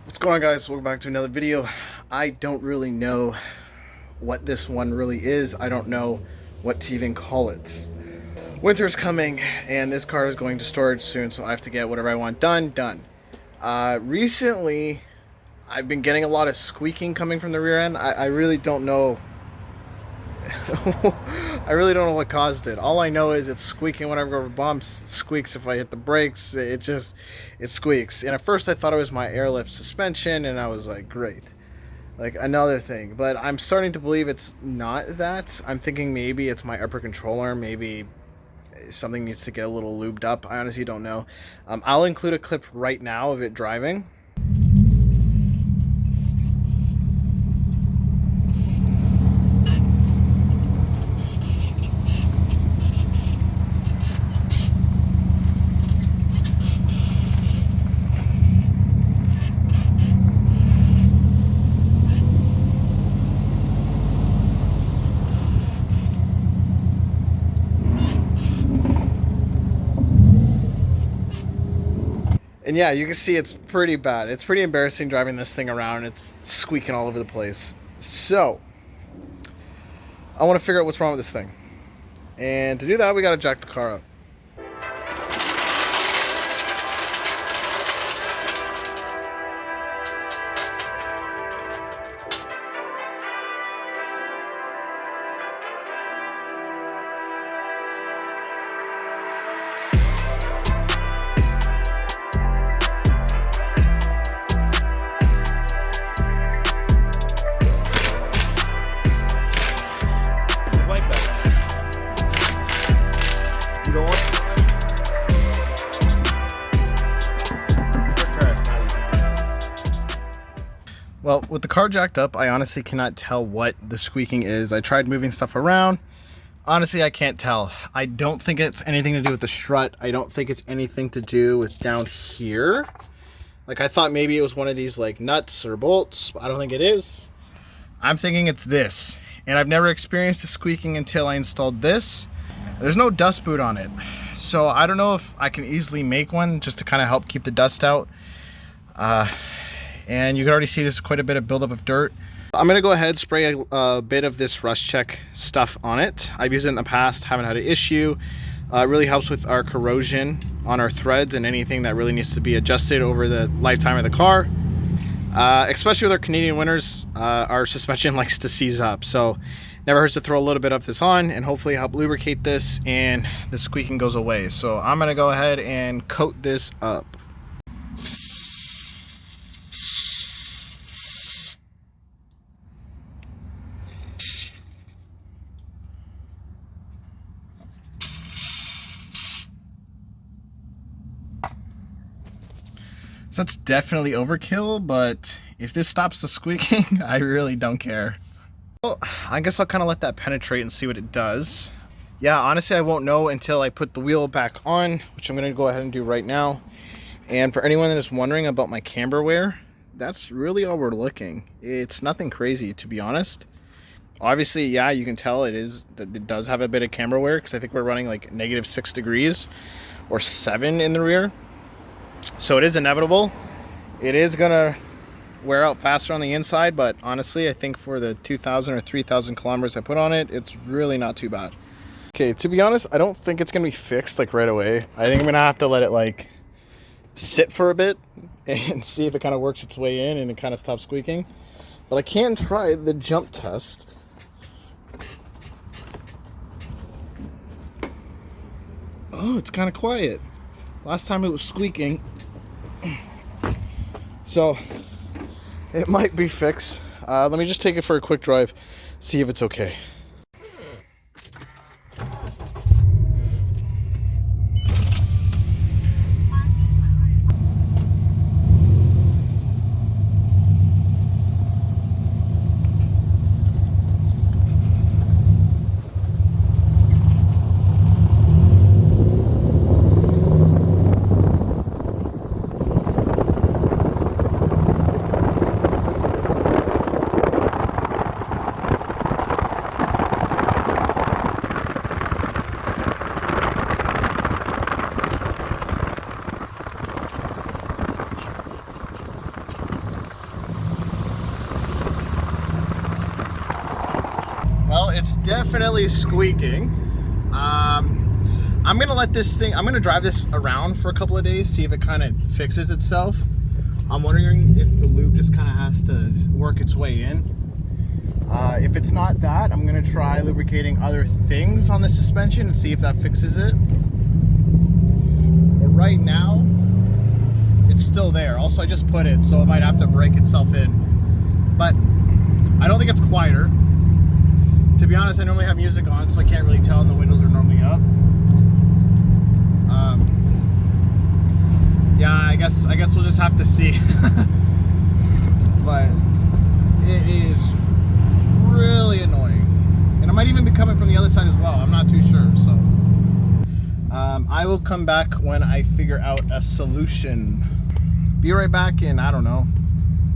What's going on, guys? Welcome back to another video. I don't really know what this one really is. I don't know what to even call it. Winter's coming and this car is going to storage soon, so I have to get whatever I want done. Recently I've been getting a lot of squeaking coming from the rear end. I really don't know I really don't know what caused it. All I know is it's squeaking whenever I go over bumps, it squeaks if I hit the brakes, it squeaks. And at first I thought it was my airlift suspension, and I was like, great. Like another thing. But I'm starting to believe it's not that. I'm thinking maybe it's my upper controller, maybe something needs to get a little lubed up. I honestly don't know. I'll include a clip right now of it driving. And yeah, you can see it's pretty bad. It's pretty embarrassing driving this thing around. It's squeaking all over the place. So, I want to figure out what's wrong with this thing. And to do that, we got to jack the car up. Well, with the car jacked up, I honestly cannot tell what the squeaking is. I tried moving stuff around. Honestly, I can't tell. I don't think it's anything to do with the strut. I don't think it's anything to do with down here. Like, I thought maybe it was one of these like nuts or bolts. I don't think it is. I'm thinking it's this. And I've never experienced the squeaking until I installed this. There's no dust boot on it. So I don't know if I can easily make one just to kind of help keep the dust out. And you can already see there's quite a bit of buildup of dirt. I'm gonna go ahead and spray a bit of this rust check stuff on it. I've used it in the past, haven't had an issue. It really helps with our corrosion on our threads and anything that really needs to be adjusted over the lifetime of the car. Especially with our Canadian winters, our suspension likes to seize up. So never hurts to throw a little bit of this on and hopefully help lubricate this and the squeaking goes away. So I'm gonna go ahead and coat this up. So that's definitely overkill, but if this stops the squeaking, I really don't care. Well, I guess I'll kind of let that penetrate and see what it does. Yeah, honestly, I won't know until I put the wheel back on, which I'm going to go ahead and do right now. And for anyone that is wondering about my camber wear, that's really all we're looking. It's nothing crazy, to be honest. Obviously, yeah, you can tell it does have a bit of camber wear, because I think we're running like -6 degrees or 7 in the rear. So it is inevitable. It is gonna wear out faster on the inside, but honestly, I think for the 2,000 or 3,000 kilometers I put on it, it's really not too bad. Okay, to be honest, I don't think it's gonna be fixed like right away. I think I'm gonna have to let it like sit for a bit and see if it kind of works its way in and it kind of stops squeaking. But I can try the jump test. Oh, it's kind of quiet. Last time it was squeaking. So it might be fixed. Let me just take it for a quick drive, see if it's okay. definitely squeaking. I'm gonna let this thing, I'm gonna drive this around for a couple of days, see if it kind of fixes itself. I'm wondering if the lube just kind of has to work its way in. If it's not that, I'm gonna try lubricating other things on the suspension and see if that fixes it. But right now, it's still there. Also, I just put it, so it might have to break itself in. But I don't think it's quieter. To be honest, I normally have music on, so I can't really tell, and the windows are normally up. Yeah, I guess we'll just have to see. But it is really annoying, and it might even be coming from the other side as well. I'm not too sure. So I will come back when I figure out a solution. Be right back in, I don't know,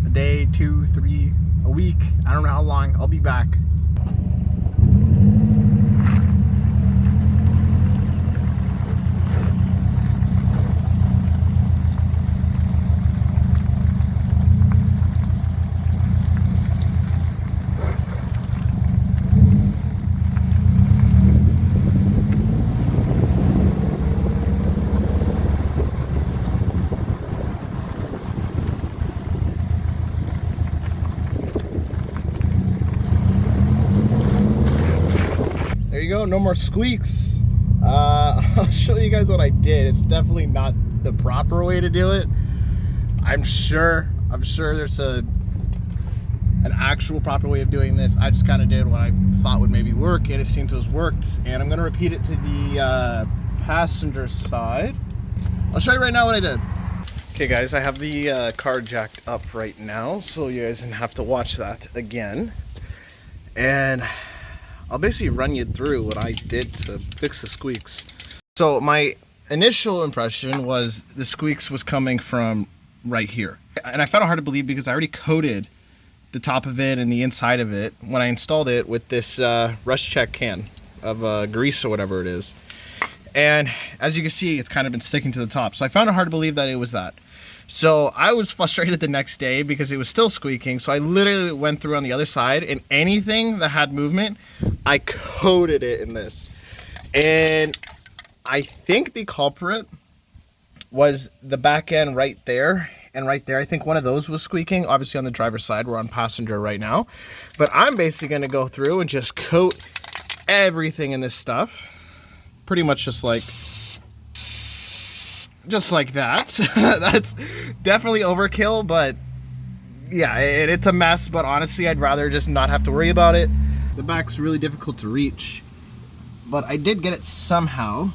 a day, 2, 3, a week. I don't know how long. I'll be back. There you go, no more squeaks. I'll show you guys what I did. It's definitely not the proper way to do it. I'm sure there's an actual proper way of doing this. I just kind of did what I thought would maybe work, and it seemed to have worked. And I'm gonna repeat it to the passenger side. I'll show you right now what I did. Okay guys, I have the car jacked up right now, so you guys didn't have to watch that again. And I'll basically run you through what I did to fix the squeaks. So my initial impression was the squeaks was coming from right here. And I found it hard to believe because I already coated the top of it and the inside of it when I installed it with this Rust Check can of grease or whatever it is. And as you can see, it's kind of been sticking to the top. So I found it hard to believe that it was that. So I was frustrated the next day because it was still squeaking. So I literally went through on the other side, and anything that had movement, I coated it in this. And I think the culprit was the back end right there and right there. I think one of those was squeaking, obviously on the driver's side. We're on passenger right now. But I'm basically gonna go through and just coat everything in this stuff. Pretty much just like that. That's definitely overkill, but yeah, it's a mess. But honestly, I'd rather just not have to worry about it. The back's really difficult to reach, but I did get it somehow.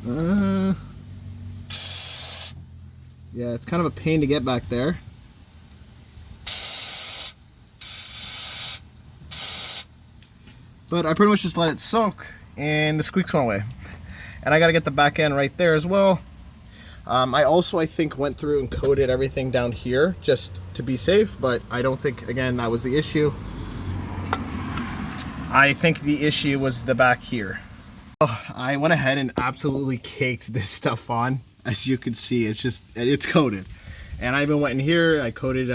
Yeah, it's kind of a pain to get back there. But I pretty much just let it soak, and the squeaks went away. And I got to get the back end right there as well. I also, I think, went through and coated everything down here just to be safe, but I don't think, again, that was the issue. I think the issue was the back here. Oh, I went ahead and absolutely caked this stuff on. As you can see, it's coated. And I even went in here, I coated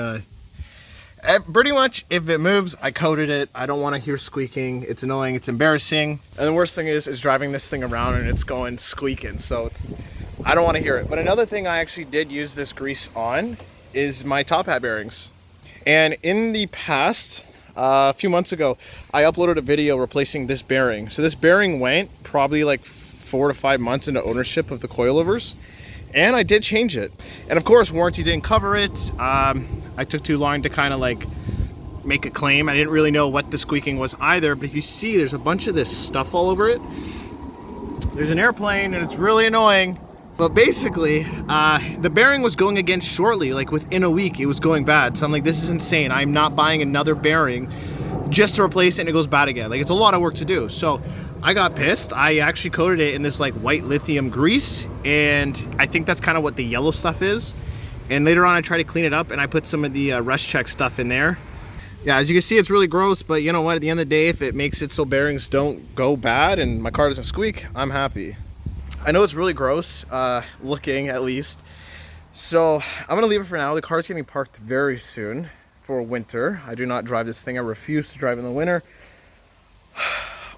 pretty much, if it moves, I coated it. I don't want to hear squeaking. It's annoying, it's embarrassing. And the worst thing is driving this thing around and it's going squeaking. So I don't want to hear it. But another thing I actually did use this grease on is my top hat bearings. And in the past, a few months ago, I uploaded a video replacing this bearing. So this bearing went probably like 4 to 5 months into ownership of the coilovers. And I did change it. And of course, warranty didn't cover it. I took too long to kind of like make a claim. I didn't really know what the squeaking was either, but if you see, there's a bunch of this stuff all over it. There's an airplane and it's really annoying. But basically, the bearing was going again shortly, like within a week, it was going bad. So I'm like, this is insane. I'm not buying another bearing just to replace it and it goes bad again. Like, it's a lot of work to do. So I got pissed. I actually coated it in this like white lithium grease, and I think that's kind of what the yellow stuff is. And later on I tried to clean it up and I put some of the Rust Check stuff in there. Yeah, as you can see, it's really gross, but you know what, at the end of the day, if it makes it so bearings don't go bad and my car doesn't squeak, I'm happy. I know it's really gross looking, at least. So I'm gonna leave it for now. The car's getting parked very soon for winter. I do not drive this thing. I refuse to drive in the winter.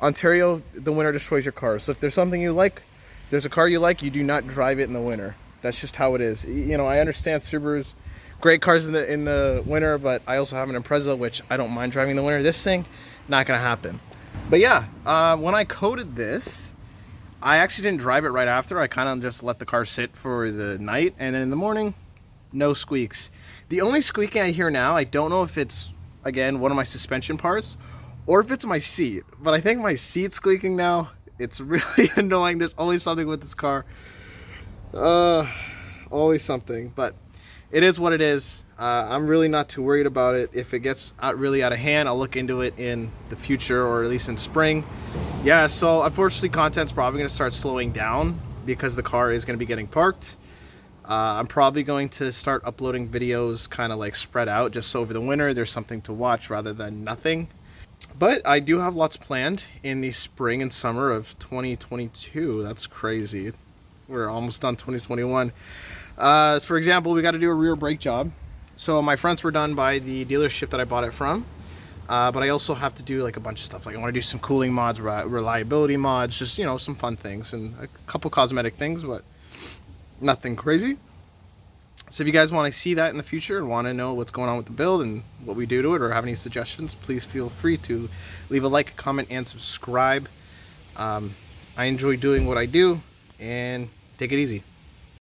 Ontario, the winter destroys your car. So if there's something you like, there's a car you like, you do not drive it in the winter. That's just how it is. You know, I understand Subaru's great cars in the winter, but I also have an Impreza, which I don't mind driving in the winter. This thing, not gonna happen. But yeah, when I coated this, I actually didn't drive it right after. I kind of just let the car sit for the night, and then in the morning, no squeaks. The only squeaking I hear now, I don't know if it's, again, one of my suspension parts, or if it's my seat, but I think my seat's squeaking now. It's really annoying. There's always something with this car. Always something, but it is what it is. I'm really not too worried about it. If it gets really out of hand, I'll look into it in the future, or at least in spring. Yeah, so unfortunately content's probably going to start slowing down because the car is going to be getting parked. I'm probably going to start uploading videos kind of like spread out, just so over the winter there's something to watch rather than nothing. But I do have lots planned in the spring and summer of 2022. That's crazy. We're almost done 2021. For example, we got to do a rear brake job. So my fronts were done by the dealership that I bought it from. But I also have to do like a bunch of stuff. Like I want to do some cooling mods, reliability mods, just, you know, some fun things and a couple cosmetic things, but nothing crazy. So if you guys want to see that in the future and want to know what's going on with the build and what we do to it, or have any suggestions, please feel free to leave a like, comment, and subscribe. I enjoy doing what I do, and take it easy.